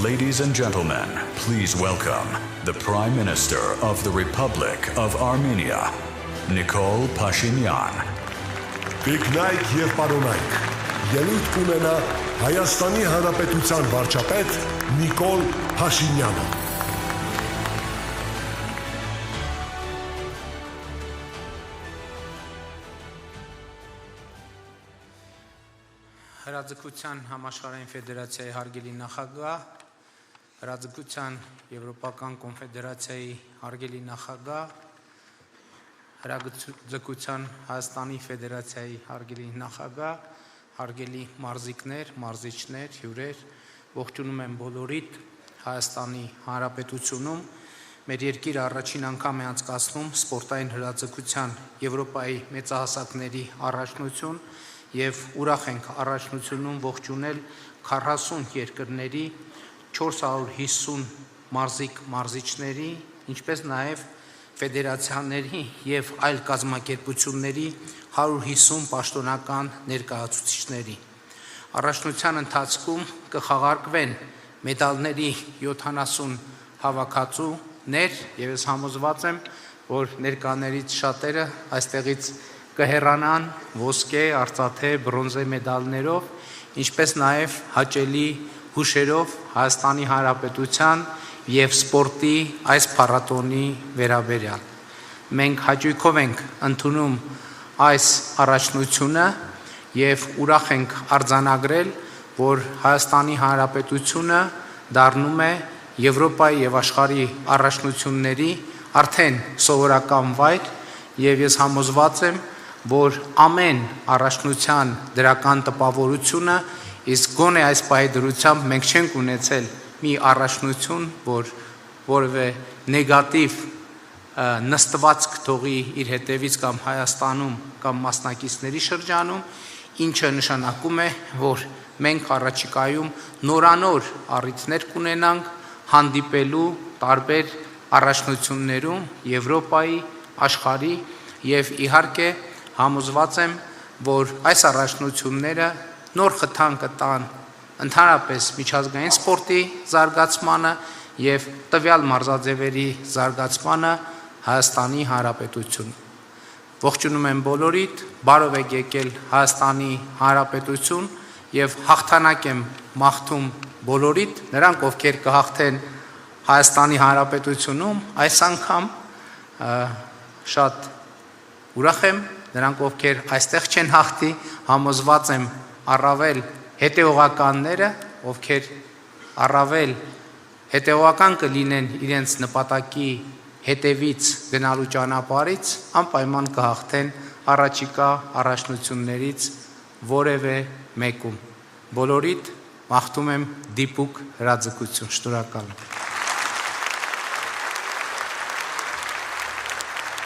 Ladies and gentlemen, please welcome the Prime Minister of the Republic of Armenia, Nikol Pashinyan. Տիկնայք եւ պարոնայք, ելույթ կունենա Հայաստանի Հանրապետության վարչապետ Նիկոլ Փաշինյանը։ Հրաձգության համաշխարհային ֆեդերացիայի հարգելի նախագահ, Հրաձգության Եվրոպական կոնֆեդերացիայի հարգելի նախագահ, Հրաձգության Հայաստանի Ֆեդերացիայի հարգելի նախագահ, հարգելի մարզիկներ, մարզիչներ, հյուրեր, ողջունում եմ բոլորիդ Հայաստանի Հանրապետությունում մեր երկիրը առաջին անգամ է անցկացնում սպորտային հրաձգության Եվրոպայի մեծահասակների առաջնություն եւ ուրախ ենք առաջնությունում ողջունել 40 երկրների 450 մարզիկ-մարզիչների, ինչպես նաեւ ֆեդերացիաների եւ այլ կազմակերպությունների 150 պաշտոնական ներկայացուցիչների։ Առաջնության ընթացքում կխաղարկվեն մեդալների 70 հավաքածուներ եւ ես համոզված եմ, որ ներկաներից շատերը այստեղից կհեռանան ոսկե, արծաթե, բրոնզե մեդալներով, ինչպես նաև հաճելի հուշերով Հայաստանի Հանրապետության եւ սպորտի այս փառատոնի վերաբերյալ։ Մենք հաճույքով ենք ընդունում այս առաջնությունը եւ ուրախ ենք արձանագրել, որ Հայաստանի Հանրապետությունը դառնում է Եվրոպայի եւ աշխարհի առաջնությունների արդեն սովորական վայր եւ ես համոզված եմ, որ ամեն առաջնության դրական տպավորությունը, իսկ գոնե այս պահի դրությամբ մենք չենք ունեցել մի առաջնություն, որ որևէ նեգատիվ նստվածք թողի իր հետևից կամ Հայաստանում կամ մասնակիցների շրջանում, ինչը նշանակում է, որ մենք առաջիկայում նորանոր առիթներ կունենանք հանդիպելու տարբեր առաջնություններում Եվրոպայի, աշխարհի եւ իհարկե համոզված եմ, որ այս առաջնությունները նոր խթան կտան ընդհանրապես միջազգային սպորտի զարգացմանը եւ տվյալ մարզաձևերի զարգացմանը Հայաստանի Հանրապետությունում։ Ողջունում եմ բոլորիդ, բարով եք եկել Հայաստանի Հանրապետություն եւ հաղթանակ եմ մաղթում բոլորիդ, նրանք ովքեր կհաղթեն Հայաստանի Հանրապետությունում, այս անգամ շատ ուրախ եմ, նրանք ովքեր այստեղ չեն հաղթի, համոզված եմ առավել հետևողականները, ովքեր առավել հետևողական կլինեն իրենց նպատակի հետևից գնալու ճանապարհից, անպայման կհաղթեն առաջիկա առաջնություններից որևէ մեկում։ Բոլորիդ մաղթում եմ դիպուկ հրաձգություն։ Շնորհակալ եմ։